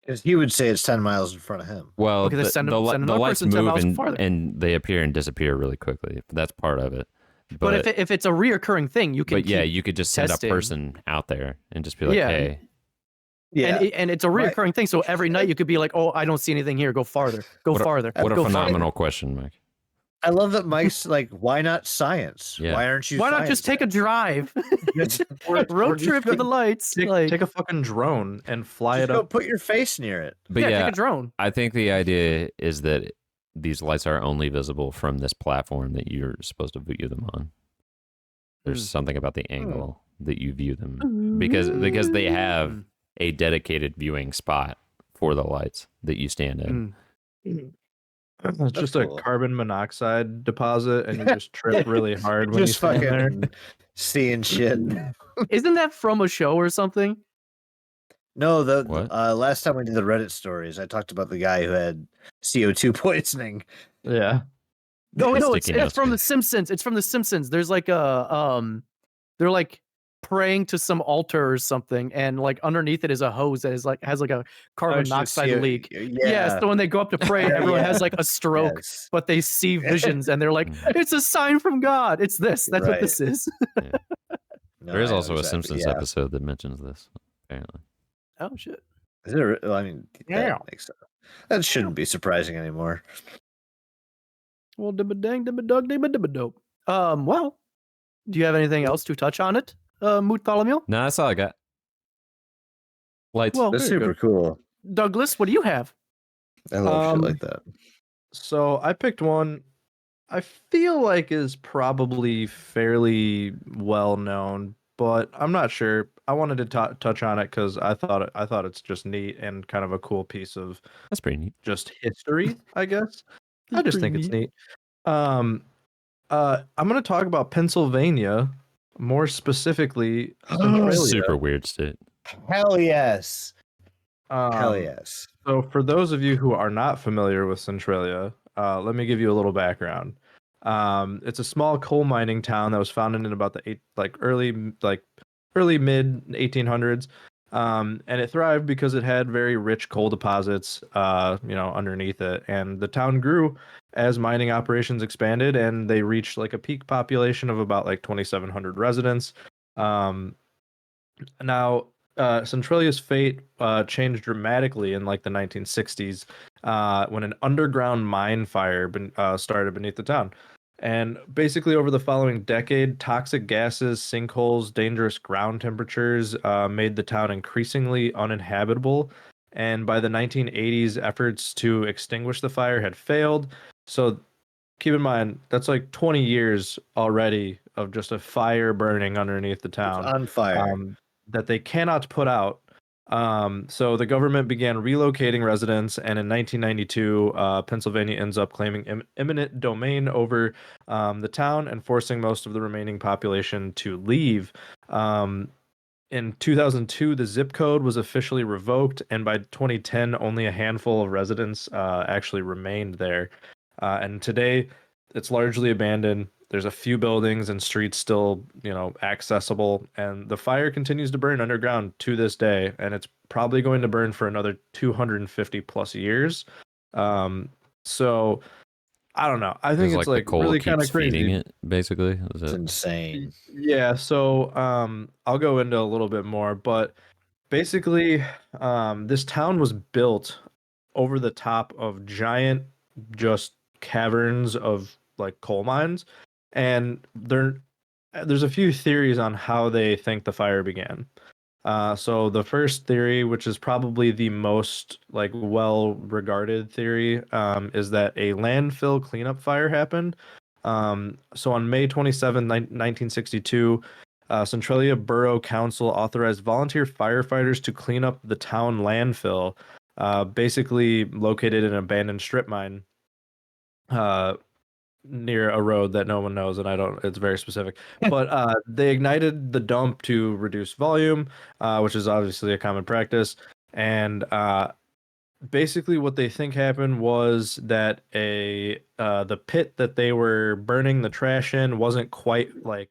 Because he would say it's 10 miles in front of him. Well, Okay, then send the another lights person 10 move miles farther. and they appear and disappear really quickly. That's part of it. But if it's a reoccurring thing, you can. But yeah, keep you could just send a testing. person out there and just be like, Yeah. hey. Yeah. And it's a Right. reoccurring thing. So every night you could be like, oh, I don't see anything here. Go farther. Go What a- farther. What a go phenomenal question, Mike. I love that Mike's like, why not science? Yeah. Why aren't you Why not science just take a guys? drive? Just- Road trip to the lights. Take a fucking drone and fly just it go up. put your face near it. But yeah, yeah, take a drone. I think the idea is that these lights are only visible from this platform that you're supposed to view them on. There's Hmm. something about the angle that you view them because they have Mm. a dedicated viewing spot for the lights that you stand in. Mm. It's just cool. a carbon monoxide deposit, and you just trip really hard when you Just stand there. fucking seeing shit. Isn't that from a show or something? No, What? last time we did the Reddit stories, I talked about the guy who had CO2 poisoning. Yeah. No, Sticky it's notes, from man. The Simpsons. It's from The Simpsons. There's like they're like praying to some altar or something, and like underneath it is a hose that is like has like a carbon just monoxide CO leak. Yeah. Yeah, so when they go up to pray, everyone has Yeah. like a stroke, Yes. but they see visions and they're like, Mm. it's a sign from God. It's this. That's what Right. this is. No, There is I know also a exactly, Simpsons yeah. episode that mentions this, apparently. Oh shit. Is there, well, I mean, Yeah. that makes sense. That shouldn't be surprising anymore. Well, dibba dang, dibba dog, dibba dibba dope. Well, do you have anything else to touch on it, Moot Tholomew? No, that's all I got. Lights. Well, That's very super cool. Douglas, what do you have? I love shit Um, like that. So I picked one I feel like is probably fairly well known, but I'm not sure. I wanted to touch on it because I thought it's just neat and kind of a cool piece of That's pretty neat. just history, I guess. I It's just pretty think it's neat. I'm gonna talk about Pennsylvania, more specifically Centralia. Super weird state. Hell yes. Hell Um, yes. So, for those of you who are not familiar with Centralia, let me give you a little background. It's a small coal mining town that was founded in about the early mid 1800s, and it thrived because it had very rich coal deposits, underneath it. And the town grew as mining operations expanded, and they reached like a peak population of about like 2,700 residents. Now, Centralia's fate changed dramatically in like the 1960s when an underground mine fire started beneath the town. And basically, over the following decade, toxic gases, sinkholes, dangerous ground temperatures made the town increasingly uninhabitable. And by the 1980s, efforts to extinguish the fire had failed. So keep in mind, that's like 20 years already of just a fire burning underneath the It's town. on fire. That they cannot put out. So the government began relocating residents, and in 1992, Pennsylvania ends up claiming eminent domain over the town and forcing most of the remaining population to leave. In 2002, the zip code was officially revoked, and by 2010, only a handful of residents actually remained there. And today, it's largely abandoned. There's a few buildings and streets still, accessible, and the fire continues to burn underground to this day, and it's probably going to burn for another 250 plus years. So I don't know. I think It's it's like the coal really kind keeps of crazy. feeding it, basically. Is It's it? insane. Yeah, so I'll go into a little bit more, but basically, this town was built over the top of giant, just caverns of like coal mines, and there's a few theories on how they think the fire began. So the first theory, which is probably the most like well-regarded theory, is that a landfill cleanup fire happened. So on May 27, 1962, Centralia Borough Council authorized volunteer firefighters to clean up the town landfill, basically located in an abandoned strip mine near a road that no one knows, and it's very specific. But they ignited the dump to reduce volume, which is obviously a common practice. And basically what they think happened was that the pit that they were burning the trash in wasn't quite like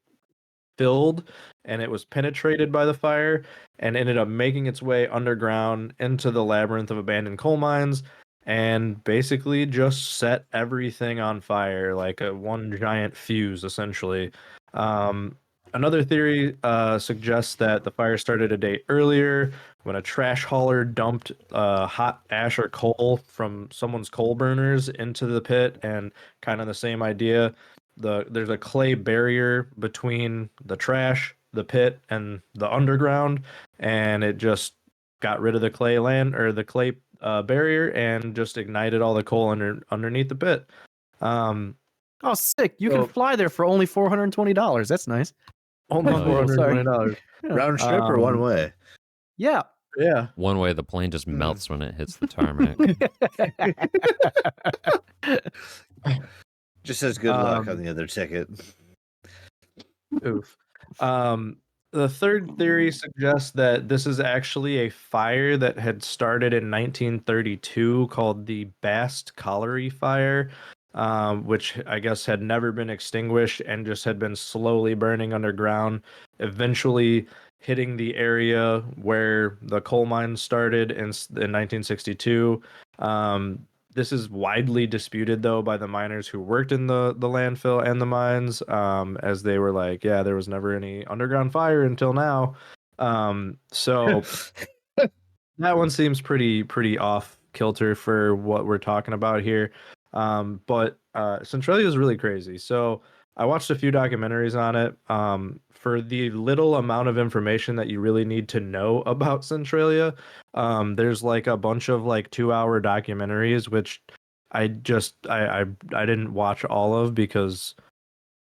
filled, and it was penetrated by the fire and ended up making its way underground into the labyrinth of abandoned coal mines and basically just set everything on fire like a one giant fuse essentially. Another theory suggests that the fire started a day earlier when a trash hauler dumped hot ash or coal from someone's coal burners into the pit, and kind of the same idea. There's a clay barrier between the trash, the pit, and the underground, and it just got rid of the clay barrier and just ignited all the coal underneath the pit. Oh, sick! You So- can fly there for only $420. That's nice. Only Oh, $420. Yeah. Round trip or one way? Yeah. Yeah. One way, the plane just melts when it hits the tarmac. Just says good luck on Um, the other ticket. Oof. The third theory suggests that this is actually a fire that had started in 1932 called the Bast Colliery Fire, which I guess had never been extinguished and just had been slowly burning underground, eventually hitting the area where the coal mines started in 1962. This is widely disputed, though, by the miners who worked in the landfill and the mines, as they were like, yeah, there was never any underground fire until now. So that one seems pretty off kilter for what we're talking about here. But Centralia is really crazy. So I watched a few documentaries on it. For the little amount of information that you really need to know about Centralia, there's like a bunch of like 2-hour documentaries, which I didn't watch all of because,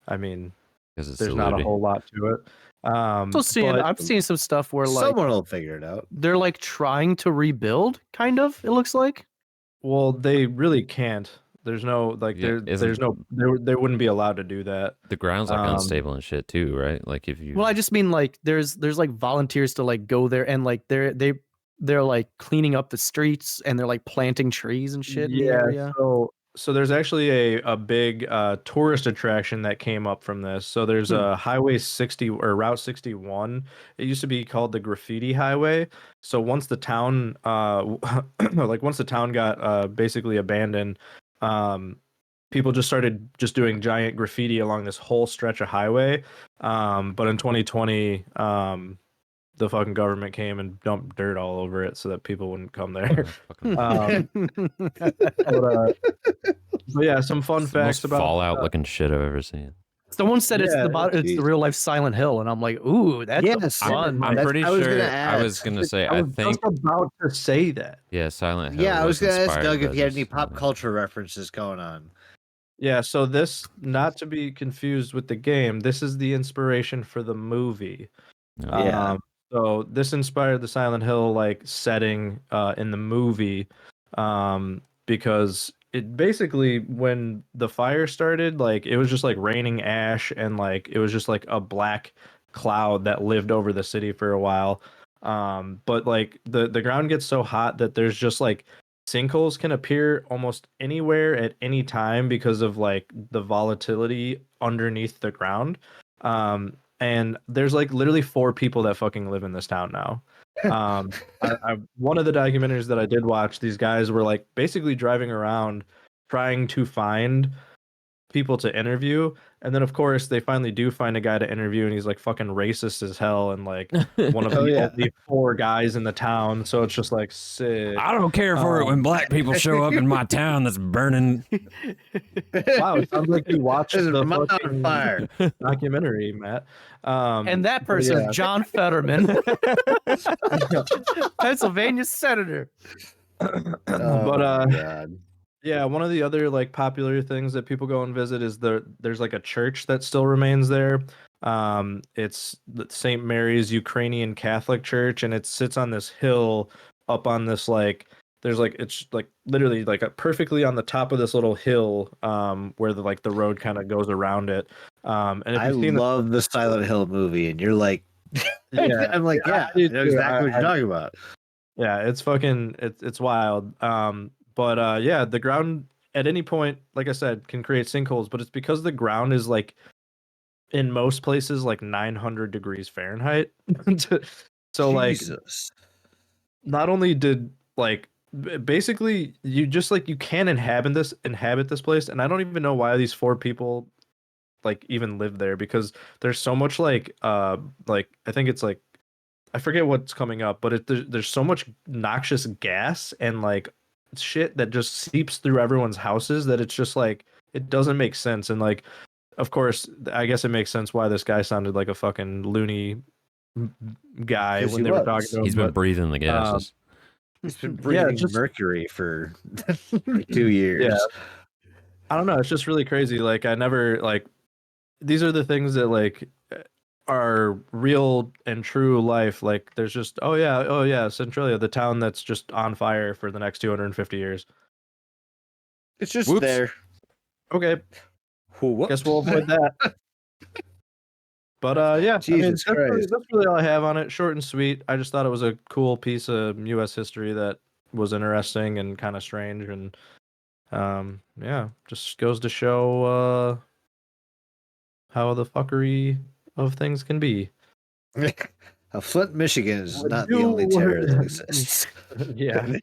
I mean, Because it's there's not a Saluti. whole lot to it. I've seen some stuff where like Someone will figure it out. they're like trying to rebuild, kind of. It looks like. Well, they really can't. There's no like Yeah, there's no they wouldn't be allowed to do that. The ground's like Um, unstable and shit too, right? Like if you Well, I just mean like there's like volunteers to like go there and like they're like cleaning up the streets and they're like planting trees and shit in the area. So there's actually a big tourist attraction that came up from this. So there's a Highway 60 or Route 61. It used to be called the Graffiti Highway. So once the town once the town got basically abandoned, people just started just doing giant graffiti along this whole stretch of highway. But in 2020, the fucking government came and dumped dirt all over it so that people wouldn't come there. But yeah, some fun it's the most facts about Fallout looking shit I've ever seen. Someone said it's Yeah, it's the geez. real life Silent Hill, and I'm like, ooh, that's Yes, fun. I'm That's- pretty I was sure. gonna I was ask. gonna say. I I was think. just about to say that. Yeah, Silent Hill. Yeah, I was gonna ask inspired Doug by if he had this, any pop yeah. culture references going on. Yeah, so this, not to be confused with the game, this is the inspiration for the movie. No. Yeah. So this inspired the Silent Hill like setting in the movie, because it basically, when the fire started, like it was just like raining ash and like it was just like a black cloud that lived over the city for a while. But like the ground gets so hot that there's just like sinkholes can appear almost anywhere at any time because of like the volatility underneath the ground. And there's like literally 4 people that fucking live in this town now. One of the documentaries that I did watch, these guys were like basically driving around trying to find people to interview, and then of course they finally do find a guy to interview, and he's like fucking racist as hell and like one of Oh, the yeah. only 4 guys in the town, so it's just like sick. I don't care for it when black people show up in my town that's burning. Wow, it sounds like you watched This is the on fucking fire. documentary, Matt. And that but person yeah. is John Fetterman, Pennsylvania senator. Oh, But, my God. Yeah, one of the other like popular things that people go and visit is there's like a church that still remains there. It's the St. Mary's Ukrainian Catholic Church, and it sits on this hill up on this like there's like it's like literally like perfectly on the top of this little hill where the like the road kind of goes around it. And if I you've seen love the Silent Hill movie, and you're like, yeah, I'm like, yeah, I I do know too. exactly what you're talking about. Yeah, it's fucking it's wild. But yeah, the ground at any point, like I said, can create sinkholes, but it's because the ground is like in most places like 900 degrees Fahrenheit. So like Jesus. not only did like basically you just like you can't inhabit this place, and I don't even know why these four people like even live there because there's so much like I think it's like I forget what's coming up, but there's so much noxious gas and like shit that just seeps through everyone's houses that it's just like it doesn't make sense. And like, of course, I guess it makes sense why this guy sounded like a fucking loony guy 'Cause when he they were was. talking to him. He's been but, breathing the gases. He's been Yeah, breathing just- mercury for 2 years. Yeah. I don't know. It's just really crazy. Like I never like these are the things that like are real and true life. Like there's just oh yeah, Centralia, the town that's just on fire for the next 250 years. It's just Whoops. there. Okay, Whoops. guess we'll avoid that. But yeah, Jesus Christ. that's really all I have on it. Short and sweet. I just thought it was a cool piece of U.S. history that was interesting and kind of strange, and yeah, just goes to show how the fuckery of things can be. Flint, Michigan is Would not the only you- terror that exists. Yeah,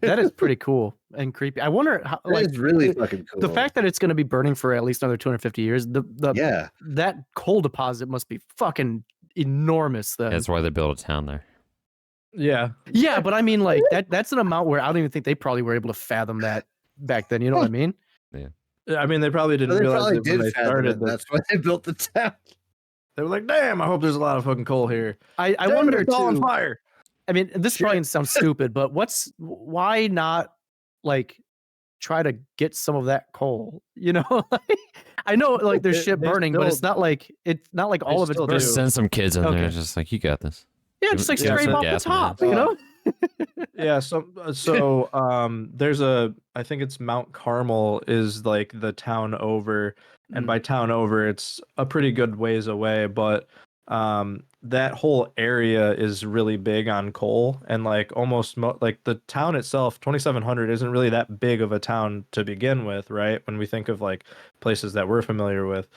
That is pretty cool and creepy. I wonder how That like is really fucking cool. the fact that it's going to be burning for at least another 250 years. yeah, That coal deposit must be fucking enormous then. That's why they built a town there. yeah. Yeah, but I mean like that's an amount where I don't even think they probably were able to fathom that back then. You know what I mean? I mean, they probably didn't they realize probably it when did they fathom started. it. That's why they built the town. They were like, "Damn, I hope there's a lot of fucking coal here." I Damn, wonder it's all on too. fire. I mean, this probably sounds stupid, but why not like try to get some of that coal? You know, I know like there's They- shit they burning, but it's still- not like all of it's still do. burning. Just send some kids in Okay. there, just like you got this. Yeah, just like Give 'em scrape some off the gas top, masks. you know? Yeah, there's I think it's Mount Carmel is like the town over, and by town over it's a pretty good ways away, but that whole area is really big on coal, and like like the town itself 2700 isn't really that big of a town to begin with, right? When we think of like places that we're familiar with.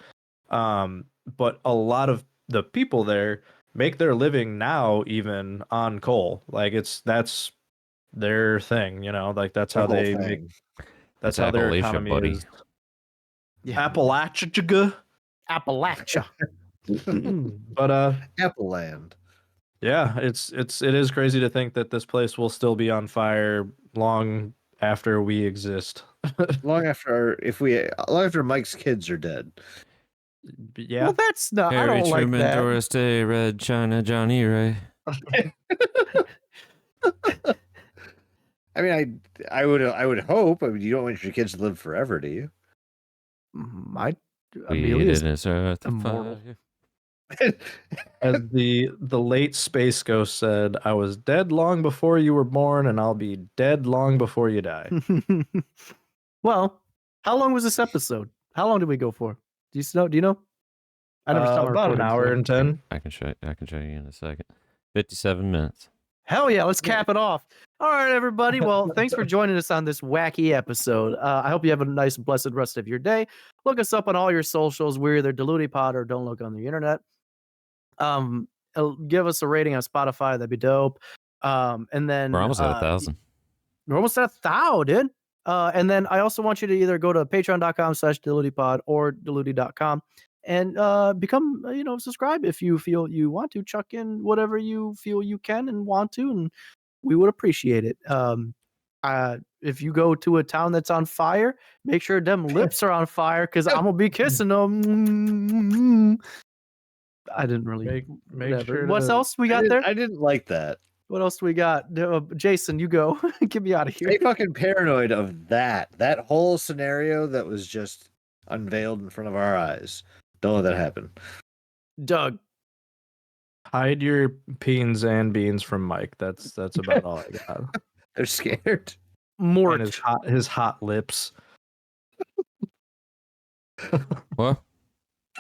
But a lot of the people there make their living now even on coal. Like that's their thing, you know, like that's how The whole they thing. make That's how their Appalachia, economy buddy. is. Yeah. Appalachia. Appalachia. But Apple Land. yeah, it is crazy to think that this place will still be on fire long after we exist. Long after Mike's kids are dead. Yeah. Well, that's not. I Harry don't like Truman, that. Doris Day, Red China, Johnny Ray. I mean, I would hope. I mean, you don't want your kids to live forever, do you? My We Amelia's didn't start the immortal. fire. As the late Space Ghost said, I was dead long before you were born, and I'll be dead long before you die. Well, how long was this episode? How long did we go for? Do you know? Do you know? I never stopped About an recording, hour so- and 10. I can show you in a second. 57 minutes. Hell yeah, let's cap it off. All right, everybody. Well, thanks for joining us on this wacky episode. I hope you have a nice, blessed rest of your day. Look us up on all your socials. We're either DelutiPod or Don't Look on the Internet. Give us a rating on Spotify. That'd be dope. And then We're almost at 1,000. We're almost at 1,000, dude. And then I also want you to either go to patreon.com/DelutiPod or Deluti.com and become, subscribe if you feel you want to. Chuck in whatever you feel you can and want to, and we would appreciate it. If you go to a town that's on fire, make sure them lips are on fire because I'm gonna be kissing them. I didn't really. Make whatever. sure What to- else we got there? I didn't like that. What else do we got? Jason, you go. Get me out of here. Stay fucking paranoid of that whole scenario that was just unveiled in front of our eyes. Don't let that happen. Doug. Hide your peens and beans from Mike. That's about all I got. They're scared. Mort. And his hot lips. What?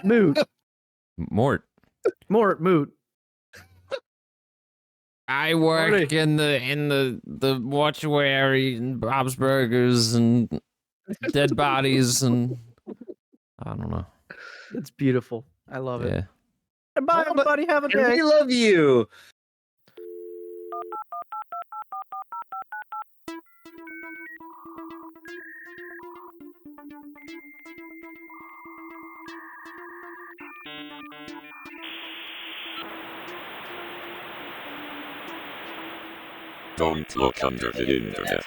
Moot. Mort. Moot. I work Morty. in the mortuary and Bob's Burgers and dead bodies and I don't know. It's beautiful. I love it. Yeah. And bye, Oh, but- everybody. Have a And day. we love you. Don't look under the internet.